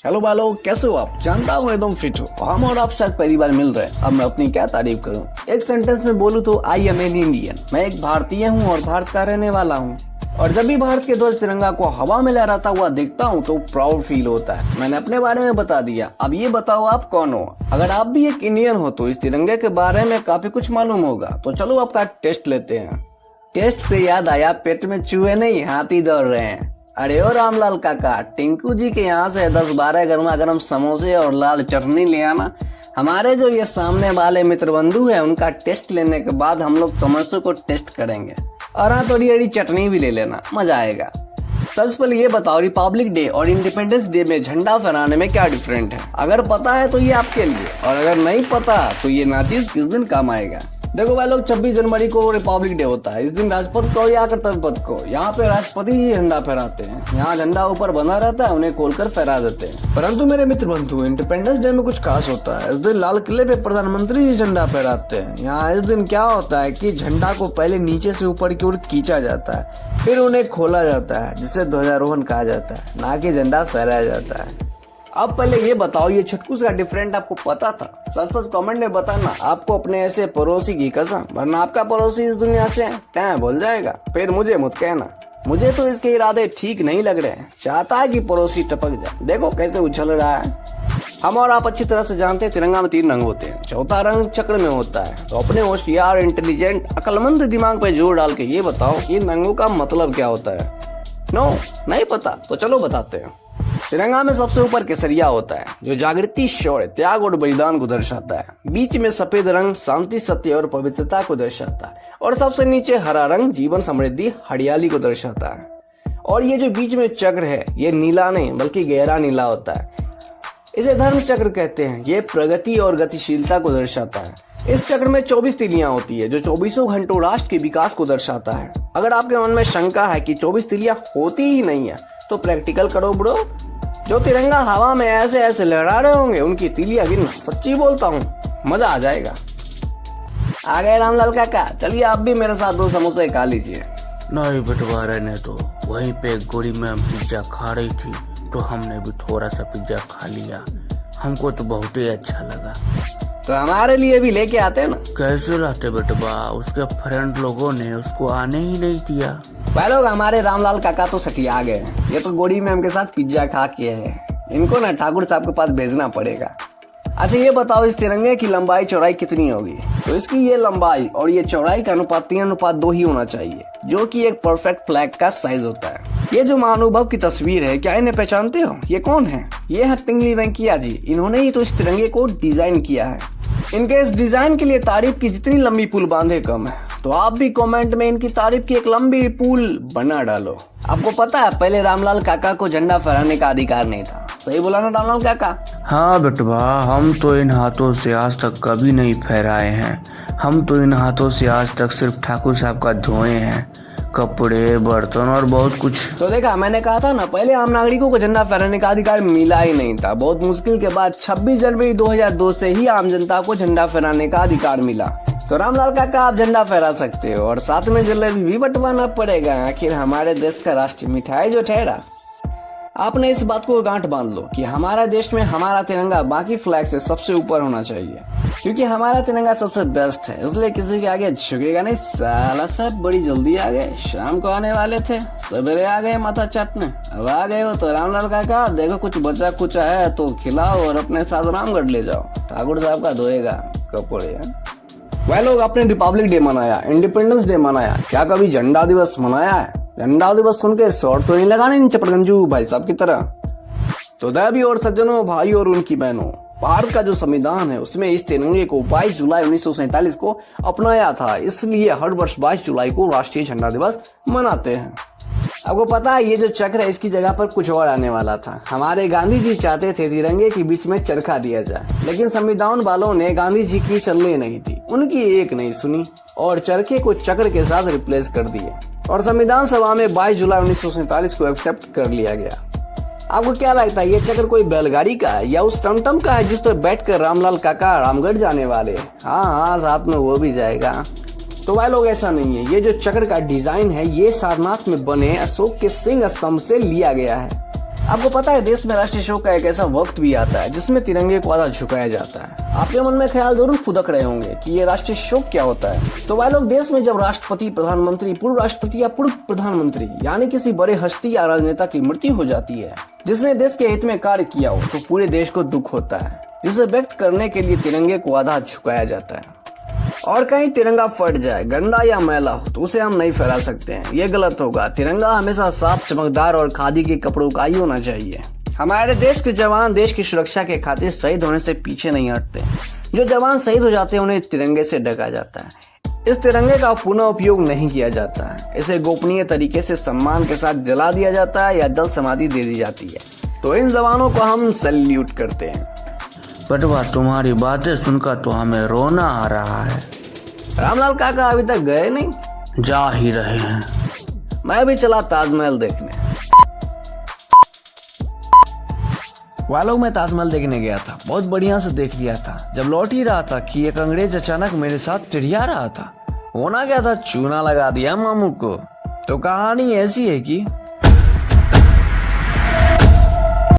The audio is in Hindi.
हेलो बालो, कैसे हो आप? जानता हूँ एकदम फिट हो। हम और आप शायद पहली बार मिल रहे हैं। अब मैं अपनी क्या तारीफ करूँ? एक सेंटेंस में बोलूँ तो आई एम एन इंडियन। मैं एक भारतीय हूँ और भारत का रहने वाला हूँ। और जब भी भारत के ध्वज तिरंगा को हवा में लहराता हुआ देखता हूँ तो प्राउड फील होता है। मैंने अपने बारे में बता दिया, अब ये बताओ आप कौन हो? अगर आप भी एक इंडियन हो तो इस तिरंगे के बारे में काफी कुछ मालूम होगा। तो चलो आपका टेस्ट लेते हैं। टेस्ट से याद आया, पेट में चूहे नहीं हाथी दौड़ रहे हैं। अरे ओ रामलाल काका, टिंकू जी के यहाँ से 10-12 गर्मा गर्म समोसे और लाल चटनी ले आना। हमारे जो ये सामने वाले मित्र बंधु है उनका टेस्ट लेने के बाद हम लोग समोसे को टेस्ट करेंगे। और हाँ, थोड़ी हरी चटनी भी ले लेना, मजा आएगा। सबसे पहले ये बताओ, रिपब्लिक डे और इंडिपेंडेंस डे में झंडा फहराने में क्या डिफरेंट है? अगर पता है तो ये आपके लिए, और अगर नहीं पता तो ये नाचीज किस दिन काम आएगा? देखो भाई लोग, 26 जनवरी को रिपब्लिक डे होता है। इस दिन राष्ट्रपति को या कर्तव्य पद को, यहाँ पे राष्ट्रपति ही झंडा फहराते हैं। यहाँ झंडा ऊपर बना रहता है, उन्हें खोलकर फहरा देते हैं। परंतु मेरे मित्र बंधु, इंडिपेंडेंस डे में कुछ खास होता है। इस दिन लाल किले पे प्रधानमंत्री ही झंडा फहराते हैं। यहाँ इस दिन क्या होता है कि झंडा को पहले नीचे से ऊपर की ओर खींचा जाता है, फिर उन्हें खोला जाता है, जिसे ध्वजारोहण कहा जाता है, ना कि झंडा फहराया जाता है। अब पहले ये बताओ, ये छटकूस का डिफरेंट आपको पता था? सच सच कमेंट में बताना, आपको अपने ऐसे पड़ोसी की कसम, वरना आपका पड़ोसी इस दुनिया से टाइम भूल जाएगा। फिर मुझे मत कहना, मुझे तो इसके इरादे ठीक नहीं लग रहे हैं। चाहता है कि पड़ोसी टपक जाए। देखो कैसे उछल रहा है। हम और आप अच्छी तरह से जानते हैं तिरंगा में 3 रंग होते हैं, चौथा रंग चक्र में होता है। तो अपने होशियार, इंटेलिजेंट, अक्लमंद दिमाग पे जोर डाल के ये बताओ, इन रंगों का मतलब क्या होता है? नो, नहीं पता? तो चलो बताते हैं। तिरंगा में सबसे ऊपर केसरिया होता है, जो जागृति, शौर्य, त्याग और बलिदान को दर्शाता है। बीच में सफेद रंग शांति, सत्य और पवित्रता को दर्शाता है। और सबसे नीचे हरा रंग जीवन, समृद्धि, हरियाली को दर्शाता है। और ये जो बीच में चक्र है, ये नीला नहीं बल्कि गहरा नीला होता है। इसे धर्म चक्र कहते हैं। ये प्रगति और गतिशीलता को दर्शाता है। इस चक्र में 24 तिलियां होती है, जो 24 घंटों राष्ट्र के विकास को दर्शाता है। अगर आपके मन में शंका है कि 24 तिलियां होती ही नहीं है, तो प्रैक्टिकल करो ब्रो। जो तिरंगा हवा में ऐसे ऐसे लहरा रहे होंगे, उनकी तिलियां गिनना। सच्ची बोलता हूँ, मजा आ जाएगा। आ गए रामलाल काका, चलिए आप भी मेरे साथ 2 समोसे खा लीजिए। नहीं बेटवा, रहने तो वहीं पे एक गोरी में पिज्जा खा रही थी तो हमने भी थोड़ा सा पिज्जा खा लिया। हमको तो बहुत ही अच्छा लगा। तो हमारे लिए भी लेके आते ना। कैसे लाते बेटवा, उसके फ्रेंड लोगों ने उसको आने ही नहीं दिया। भाई लोग, हमारे रामलाल काका तो सटिया गए। ये तो गोड़ी मैम के साथ पिज्जा खा के है। इनको ना ठाकुर साहब के पास भेजना पड़ेगा। अच्छा ये बताओ, इस तिरंगे की लंबाई चौड़ाई कितनी होगी? तो इसकी ये लंबाई और ये चौड़ाई का अनुपात 3:2 ही होना चाहिए, जो कि एक परफेक्ट फ्लैग का साइज होता है। ये जो महानुभव की तस्वीर है, क्या इन्हें पहचानते हो? ये कौन है? ये है पिंगली वेंकैया जी। इन्होंने ही तो इस तिरंगे को डिजाइन किया है। इनके इस डिजाइन के लिए तारीफ की जितनी लंबी पुल बांधे कम है। तो आप भी कमेंट में इनकी तारीफ की एक लंबी पुल बना डालो। आपको पता है, पहले रामलाल काका को झंडा फहराने का अधिकार नहीं था। सही बोला ना रामलाल काका? हाँ बेटवा, हम तो इन हाथों से आज तक कभी नहीं फहराए हैं। हम तो इन हाथों से आज तक सिर्फ ठाकुर साहब का धोए हैं, कपड़े, बर्तन और बहुत कुछ। तो देखा, मैंने कहा था ना, पहले आम नागरिकों को झंडा फहराने का अधिकार मिला ही नहीं था। बहुत मुश्किल के बाद 26 जनवरी 2002 से ही आम जनता को झंडा फहराने का अधिकार मिला। तो रामलाल काका, आप झंडा फहरा सकते हो और साथ में जलेबी भी बंटवाना पड़ेगा। आखिर हमारे देश का राष्ट्रीय मिठाई जो ठहरा। आपने इस बात को गांठ बांध लो कि हमारा देश में हमारा तिरंगा बाकी फ्लैग से सबसे ऊपर होना चाहिए, क्योंकि हमारा तिरंगा सबसे बेस्ट है। इसलिए किसी के आगे झुकेगा नहीं। साला साहब बड़ी जल्दी आ गए, शाम को आने वाले थे, सवेरे आ गए माथा चाटने। अब आ गए हो तो रामलाल काका, देखो कुछ बचा कुचा है तो खिलाओ और अपने साथ रामगढ़ ले जाओ। ठाकुर साहब का धोएगा कपड़े। वह लोग अपने रिपब्लिक डे मनाया, इंडिपेंडेंस डे मनाया, क्या कभी झंडा दिवस मनाया है? झंडा दिवस सुन के शॉर्ट तो नहीं लगाने इन चपड़गंजू भाई साहब की तरह। तो दैवी और सज्जनों, भाई और उनकी बहनों, भारत का जो संविधान है उसमें इस तिरंगे को 22 जुलाई 1947 को अपनाया था। इसलिए हर वर्ष 22 जुलाई को राष्ट्रीय झंडा दिवस मनाते हैं। आपको पता है, ये जो चक्र है इसकी जगह पर कुछ और आने वाला था। हमारे गांधी जी चाहते थे तिरंगे के बीच में चरखा दिया जाए, लेकिन संविधान वालों ने गांधी जी की चलने नहीं दी, उनकी एक नहीं सुनी और चरखे को चक्र के साथ रिप्लेस कर दिए। और संविधान सभा में 22 जुलाई 1947 को एक्सेप्ट कर लिया गया। आपको क्या लगता है, ये चक्र कोई बैलगाड़ी का है या उस टमटम का है जिस पर बैठकर रामलाल काका रामगढ़ जाने वाले? हाँ, साथ में वो भी जाएगा। तो भाई लोग, ऐसा नहीं है। ये जो चक्र का डिजाइन है, ये सारनाथ में बने अशोक के सिंह स्तंभ से लिया गया है। आपको पता है देश में राष्ट्रीय शोक का एक ऐसा वक्त भी आता है जिसमें तिरंगे को आधा झुकाया जाता है। आपके मन में ख्याल जरूर फुदक रहे होंगे कि ये राष्ट्रीय शोक क्या होता है। तो भाई लोग, देश में जब राष्ट्रपति, प्रधानमंत्री, पूर्व राष्ट्रपति या पूर्व प्रधानमंत्री यानी किसी बड़े हस्ती या राजनेता की मृत्यु हो जाती है जिसने देश के हित में कार्य किया हो, तो पूरे देश को दुख होता है, जिसे व्यक्त करने के लिए तिरंगे को आधा झुकाया जाता है। और कहीं तिरंगा फट जाए, गंदा या मैला हो, तो उसे हम नहीं फहरा सकते हैं, ये गलत होगा। तिरंगा हमेशा साफ, चमकदार और खादी के कपड़ों का ही होना चाहिए। हमारे देश के जवान देश की सुरक्षा के खातिर शहीद होने से पीछे नहीं हटते। जो जवान शहीद हो जाते हैं उन्हें तिरंगे से ढका जाता है। इस तिरंगे का पुनः उपयोग नहीं किया जाता है। इसे गोपनीय तरीके से सम्मान के साथ जला दिया जाता है या जल समाधि दे दी जाती है। तो इन जवानों को हम सैल्यूट करते हैं। बटवा, तुम्हारी बातें सुनकर तो हमें रोना आ रहा है। रामलाल काका अभी तक गए नहीं? जा ही रहे हैं। मैं भी चला ताजमहल देखने। वालों, मैं ताजमहल देखने गया था, बहुत बढ़िया से देख लिया था। जब लौट ही रहा था कि एक अंग्रेज अचानक मेरे साथ चिढ़िया रहा था। होना क्या था, चूना लगा दिया मामू को। तो कहानी ऐसी है कि